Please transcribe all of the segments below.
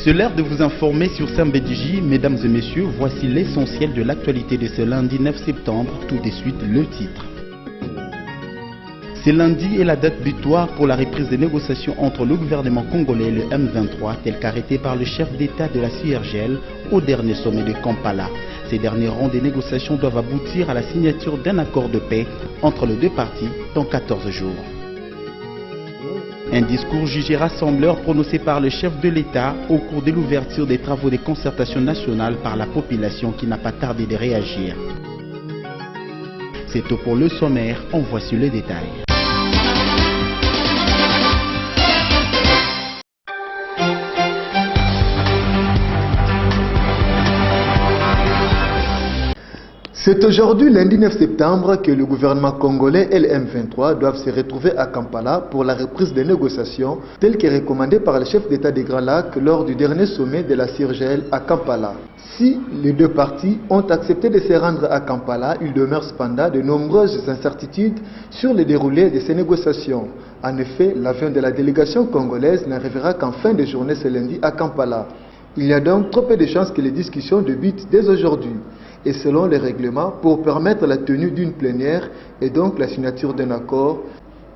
C'est l'heure de vous informer sur Sambedji. Mesdames et messieurs, voici l'essentiel de l'actualité de ce lundi 9 septembre. Tout de suite, le titre. Ce lundi est la date butoir pour la reprise des négociations entre le gouvernement congolais et le M23, tel qu'arrêté par le chef d'État de la CIRGL au dernier sommet de Kampala. Ces derniers ronds des négociations doivent aboutir à la signature d'un accord de paix entre les deux parties dans 14 jours. Un discours jugé rassembleur prononcé par le chef de l'État au cours de l'ouverture des travaux de concertation nationale par la population qui n'a pas tardé de réagir. C'est tout pour le sommaire, en voici les détails. C'est aujourd'hui, lundi 9 septembre, que le gouvernement congolais et le M23 doivent se retrouver à Kampala pour la reprise des négociations, telle qu'est recommandée par le chef d'État des Grands Lacs lors du dernier sommet de la CIRGL à Kampala. Si les deux parties ont accepté de se rendre à Kampala, il demeure cependant de nombreuses incertitudes sur le déroulé de ces négociations. En effet, l'avion de la délégation congolaise n'arrivera qu'en fin de journée ce lundi à Kampala. Il y a donc trop peu de chances que les discussions débutent dès aujourd'hui. Et selon les règlements, pour permettre la tenue d'une plénière et donc la signature d'un accord,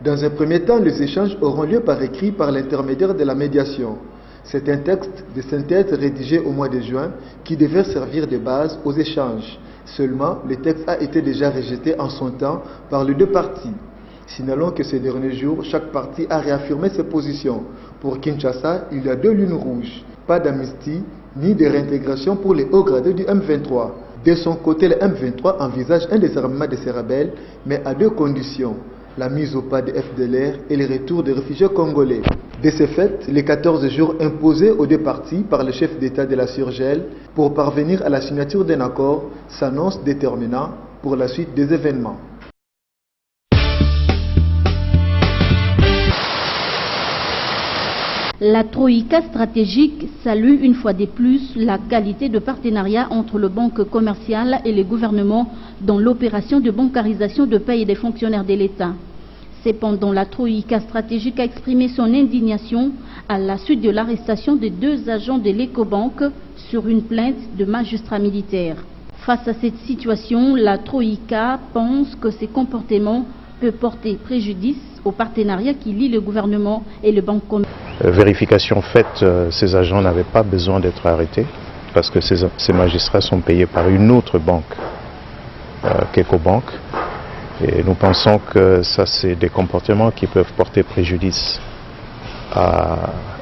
dans un premier temps, les échanges auront lieu par écrit par l'intermédiaire de la médiation. C'est un texte de synthèse rédigé au mois de juin qui devait servir de base aux échanges. Seulement, le texte a été déjà rejeté en son temps par les deux parties. Signalons que ces derniers jours, chaque partie a réaffirmé ses positions. Pour Kinshasa, il y a deux lignes rouges. Pas d'amnistie ni de réintégration pour les hauts gradés du M23. De son côté, le M23 envisage un désarmement de ses rebelles, mais à deux conditions: la mise au pas des FDLR et le retour des réfugiés congolais. De ce fait, les 14 jours imposés aux deux parties par le chef d'État de la CIRGL pour parvenir à la signature d'un accord s'annoncent déterminants pour la suite des événements. La Troïka stratégique salue une fois de plus la qualité de partenariat entre le banque commerciale et le gouvernement dans l'opération de bancarisation de paye des fonctionnaires de l'État. Cependant, la Troïka stratégique a exprimé son indignation à la suite de l'arrestation de deux agents de l'Ecobank sur une plainte de magistrats militaires. Face à cette situation, la Troïka pense que ces comportements peuvent porter préjudice au partenariat qui lie le gouvernement et le banque commerciale. Vérification faite, ces agents n'avaient pas besoin d'être arrêtés parce que ces magistrats sont payés par une autre banque qu'Ecobank. Et nous pensons que ça, c'est des comportements qui peuvent porter préjudice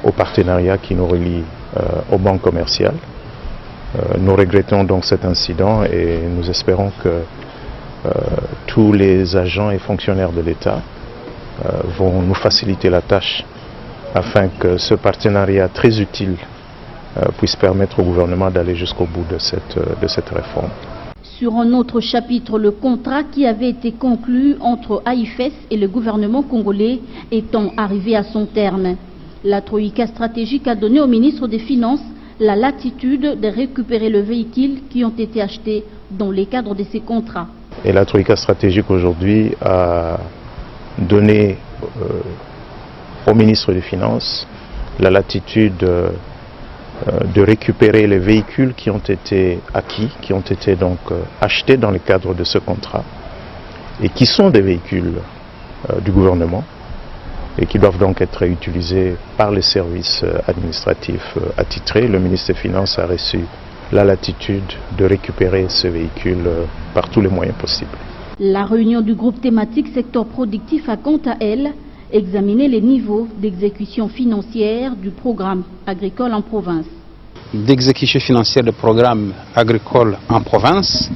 au partenariat qui nous relie aux banques commerciales. Nous regrettons donc cet incident et nous espérons que tous les agents et fonctionnaires de l'État vont nous faciliter la tâche afin que ce partenariat très utile puisse permettre au gouvernement d'aller jusqu'au bout de cette réforme. Sur un autre chapitre, le contrat qui avait été conclu entre AIFES et le gouvernement congolais étant arrivé à son terme. La Troïka stratégique a donné au ministre des Finances la latitude de récupérer le véhicule qui ont été achetés dans le cadre de ces contrats. Et la Troïka stratégique aujourd'hui a donné au ministre des Finances la latitude de récupérer les véhicules qui ont été acquis, qui ont été donc achetés dans le cadre de ce contrat et qui sont des véhicules du gouvernement et qui doivent donc être utilisés par les services administratifs attitrés. Le ministre des Finances a reçu la latitude de récupérer ces véhicules par tous les moyens possibles. La réunion du groupe thématique secteur productif a quant à elle examiner les niveaux d'exécution financière du programme agricole en province. D'exécution financière du programme agricole en province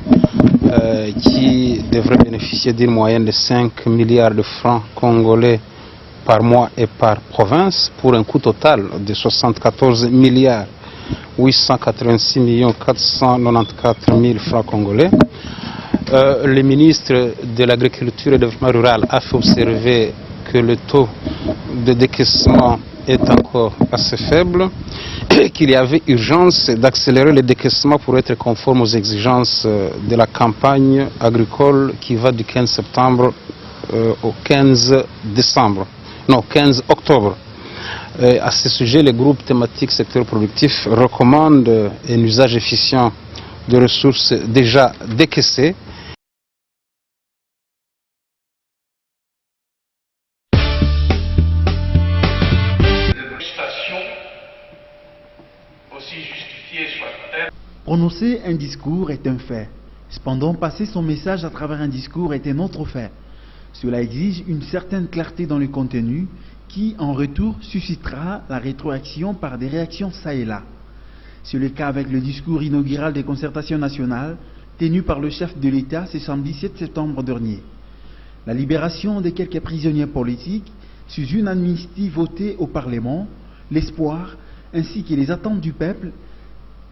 qui devrait bénéficier d'une moyenne de 5 milliards de francs congolais par mois et par province pour un coût total de 74 milliards 886 494 000 francs congolais. Le ministre de l'Agriculture et du Développement rural a fait observer que le taux de décaissement est encore assez faible et qu'il y avait urgence d'accélérer le décaissement pour être conforme aux exigences de la campagne agricole qui va du 15 septembre au 15 octobre. Et à ce sujet, le groupe thématique secteur productif recommande un usage efficient de ressources déjà décaissées. Prononcer un discours est un fait. Cependant, passer son message à travers un discours est un autre fait. Cela exige une certaine clarté dans le contenu qui, en retour, suscitera la rétroaction par des réactions ça et là. C'est le cas avec le discours inaugural des concertations nationales tenu par le chef de l'État ce samedi 7 septembre dernier. La libération de quelques prisonniers politiques sous une amnistie votée au Parlement, l'espoir ainsi que les attentes du peuple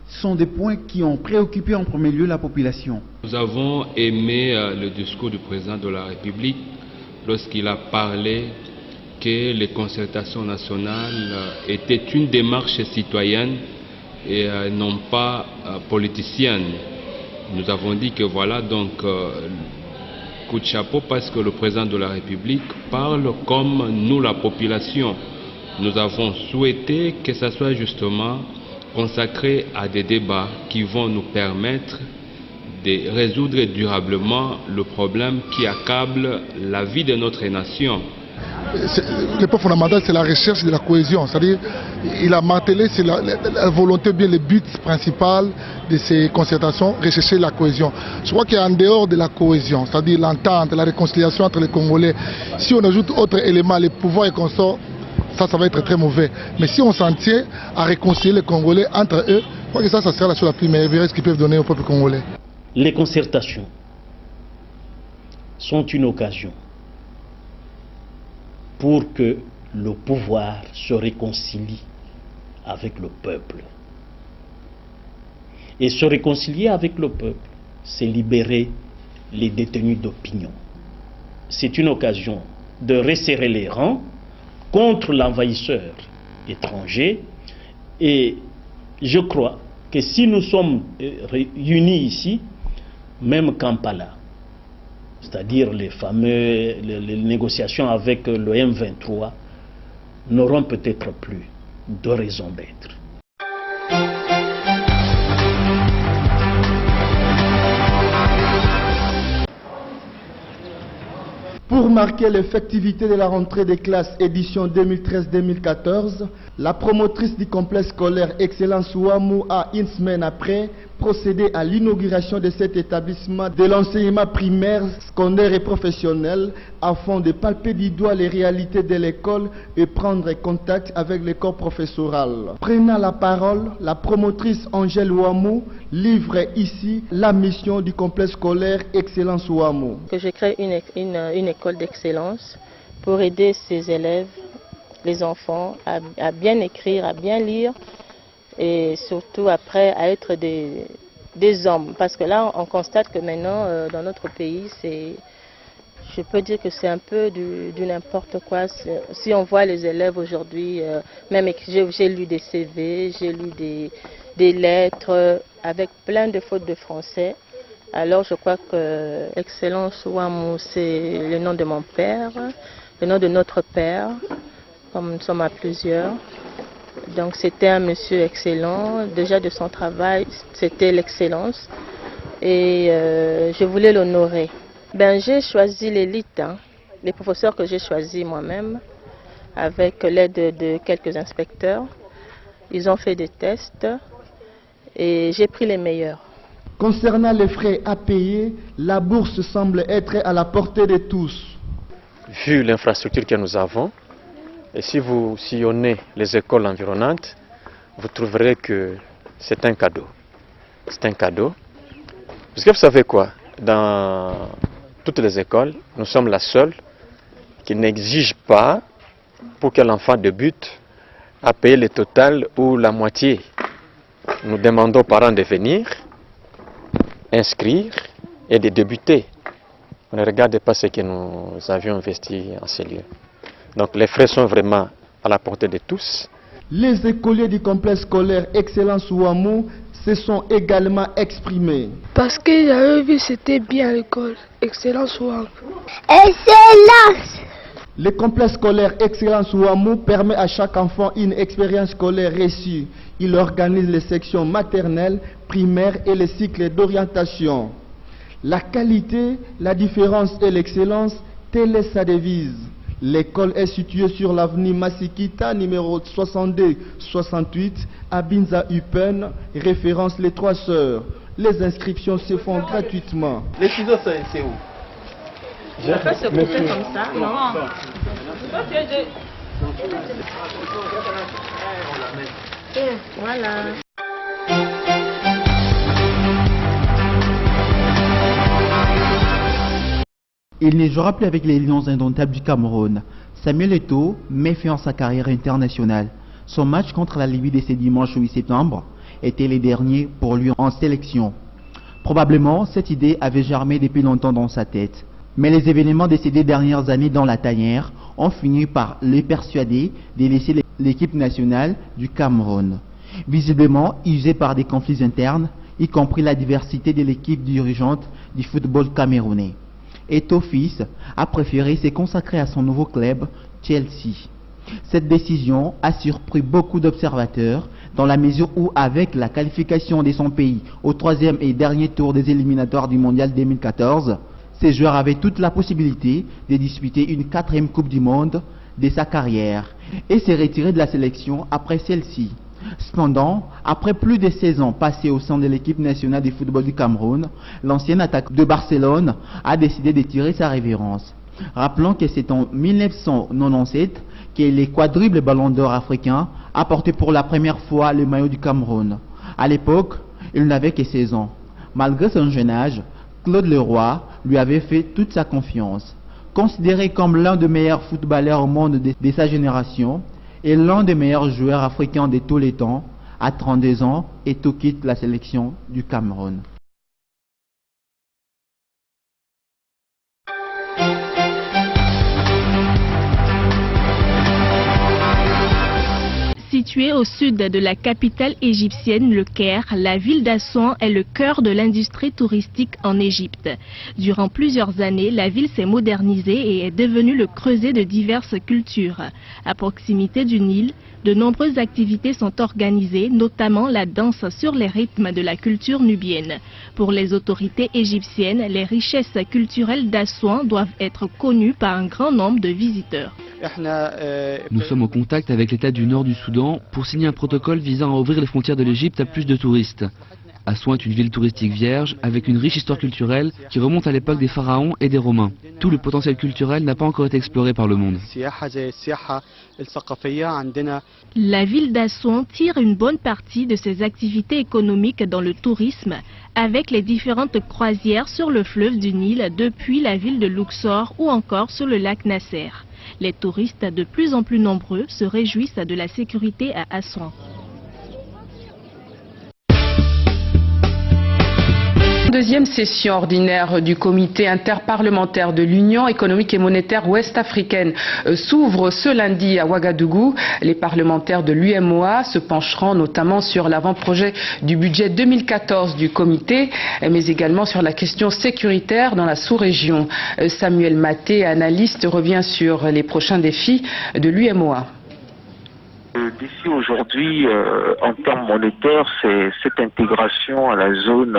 sont des points qui ont préoccupé en premier lieu la population. Nous avons aimé le discours du président de la République lorsqu'il a parlé que les concertations nationales étaient une démarche citoyenne et non pas politicienne. Nous avons dit que voilà, donc, coup de chapeau parce que le président de la République parle comme nous, la population. Nous avons souhaité que ça soit justement consacré à des débats qui vont nous permettre de résoudre durablement le problème qui accable la vie de notre nation. Le point fondamental, c'est la recherche de la cohésion. C'est-à-dire, il a martelé, c'est la volonté, bien le but principal de ces concertations, rechercher la cohésion. Je crois qu'en dehors de la cohésion, c'est-à-dire l'entente, la réconciliation entre les Congolais, si on ajoute autres éléments, les pouvoirs et consorts, ça va être très mauvais. Mais si on s'en tient à réconcilier les Congolais entre eux, je crois que ça sera la chose la plus merveilleuse qu'ils peuvent donner au peuple congolais. Les concertations sont une occasion pour que le pouvoir se réconcilie avec le peuple. Et se réconcilier avec le peuple, c'est libérer les détenus d'opinion. C'est une occasion de resserrer les rangs contre l'envahisseur étranger. Et je crois que si nous sommes réunis ici, même Kampala, c'est-à-dire les négociations avec le M23, n'auront peut-être plus de raison d'être. Pour marquer l'effectivité de la rentrée des classes édition 2013-2014, la promotrice du complexe scolaire Excellence Ouamou a, une semaine après, procédé à l'inauguration de cet établissement de l'enseignement primaire, secondaire et professionnel afin de palper du doigt les réalités de l'école et prendre contact avec le corps professoral. Prenant la parole, la promotrice Angèle Ouamou livre ici la mission du complexe scolaire Excellence Ouamou. Que je crée une école d'excellence pour aider ces élèves, les enfants, à bien écrire, à bien lire et surtout après à être des hommes. Parce que là, on constate que maintenant, dans notre pays, je peux dire que c'est un peu du n'importe quoi. Si on voit les élèves aujourd'hui, même j'ai lu des CV, j'ai lu des lettres avec plein de fautes de français. Alors je crois que Excellence Ouamou, c'est le nom de mon père, le nom de notre père, comme nous sommes à plusieurs. Donc c'était un monsieur excellent, déjà de son travail, c'était l'excellence. Et je voulais l'honorer. J'ai choisi l'élite, les professeurs que j'ai choisis moi-même, avec l'aide de quelques inspecteurs. Ils ont fait des tests et j'ai pris les meilleurs. Concernant les frais à payer, la bourse semble être à la portée de tous. Vu l'infrastructure que nous avons, et si vous sillonnez les écoles environnantes, vous trouverez que c'est un cadeau. C'est un cadeau. Parce que vous savez quoi? Dans toutes les écoles, nous sommes la seule qui n'exige pas, pour que l'enfant débute, à payer le total ou la moitié. Nous demandons aux parents de venir, inscrire et de débuter. On ne regarde pas ce que nous avions investi en ces lieux. Donc les frais sont vraiment à la portée de tous. Les écoliers du complexe scolaire Excellence Ouamou se sont également exprimés. Parce que j'avais vu c'était bien l'école Excellence Ouamou. Excellence! Le complexe scolaire Excellence Ouamou permet à chaque enfant une expérience scolaire réussie. Il organise les sections maternelles, primaires et les cycles d'orientation. La qualité, la différence et l'excellence, telle est sa devise. L'école est située sur l'avenue Massikita, numéro 62-68, à Binza Upen, référence les Trois Sœurs. Les inscriptions se font gratuitement. Les ciseaux, c'est où? Je peux se couper comme ça, non? Voilà. Il ne jouera plus avec les Lions indomptables du Cameroun. Samuel Eto'o met fin à sa carrière internationale. Son match contre la Libye de ce dimanche 8 septembre était le dernier pour lui en sélection. Probablement, cette idée avait germé depuis longtemps dans sa tête. Mais les événements de ces 2 dernières années dans la tanière ont fini par le persuader de laisser l'équipe nationale du Cameroun. Visiblement usé par des conflits internes, y compris la diversité de l'équipe dirigeante du football camerounais. Eto'o fils a préféré se consacrer à son nouveau club, Chelsea. Cette décision a surpris beaucoup d'observateurs dans la mesure où, avec la qualification de son pays au 3e et dernier tour des éliminatoires du Mondial 2014, ces joueurs avaient toute la possibilité de disputer une 4e Coupe du Monde de sa carrière et se retirer de la sélection après celle-ci. Cependant, après plus de 16 ans passés au sein de l'équipe nationale de football du Cameroun, l'ancien attaquant de Barcelone a décidé de tirer sa révérence. Rappelons que c'est en 1997 que le quadruple ballon d'or africain a porté pour la première fois le maillot du Cameroun. À l'époque, il n'avait que 16 ans. Malgré son jeune âge, Claude Leroy lui avait fait toute sa confiance. Considéré comme l'un des meilleurs footballeurs au monde de sa génération et l'un des meilleurs joueurs africains de tous les temps, à 32 ans, Eto'o quitte la sélection du Cameroun. Située au sud de la capitale égyptienne, le Caire, la ville d'Assouan est le cœur de l'industrie touristique en Égypte. Durant plusieurs années, la ville s'est modernisée et est devenue le creuset de diverses cultures. À proximité du Nil, de nombreuses activités sont organisées, notamment la danse sur les rythmes de la culture nubienne. Pour les autorités égyptiennes, les richesses culturelles d'Assouan doivent être connues par un grand nombre de visiteurs. Nous sommes en contact avec l'État du nord du Soudan pour signer un protocole visant à ouvrir les frontières de l'Égypte à plus de touristes. Assouan est une ville touristique vierge avec une riche histoire culturelle qui remonte à l'époque des pharaons et des Romains. Tout le potentiel culturel n'a pas encore été exploré par le monde. La ville d'Assouan tire une bonne partie de ses activités économiques dans le tourisme avec les différentes croisières sur le fleuve du Nil depuis la ville de Luxor ou encore sur le lac Nasser. Les touristes de plus en plus nombreux se réjouissent de la sécurité à Assouan. Deuxième session ordinaire du comité interparlementaire de l'Union économique et monétaire ouest-africaine s'ouvre ce lundi à Ouagadougou. Les parlementaires de l'UMOA se pencheront notamment sur l'avant-projet du budget 2014 du comité, mais également sur la question sécuritaire dans la sous-région. Samuel Maté, analyste, revient sur les prochains défis de l'UMOA. D'ici aujourd'hui, en termes monétaires, c'est cette intégration à la zone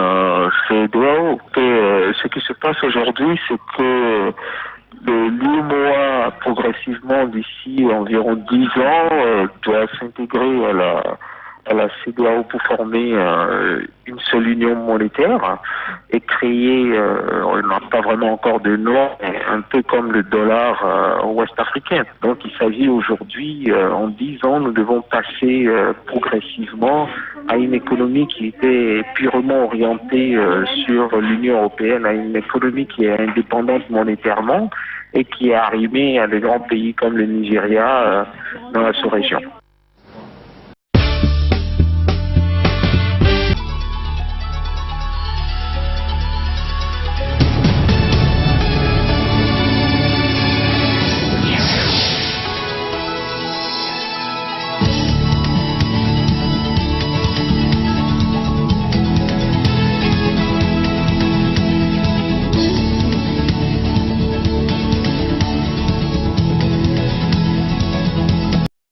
CEDEAO. Ce qui se passe aujourd'hui, c'est que l'UMOA, progressivement, d'ici environ 10 ans, doit s'intégrer à la CEDEAO pour former une seule union monétaire et créer, on n'a pas vraiment encore de nom, un peu comme le dollar ouest-africain. Donc il s'agit aujourd'hui, en 10 ans, nous devons passer progressivement à une économie qui était purement orientée sur l'Union européenne, à une économie qui est indépendante monétairement et qui est arrimée à des grands pays comme le Nigeria dans la sous-région.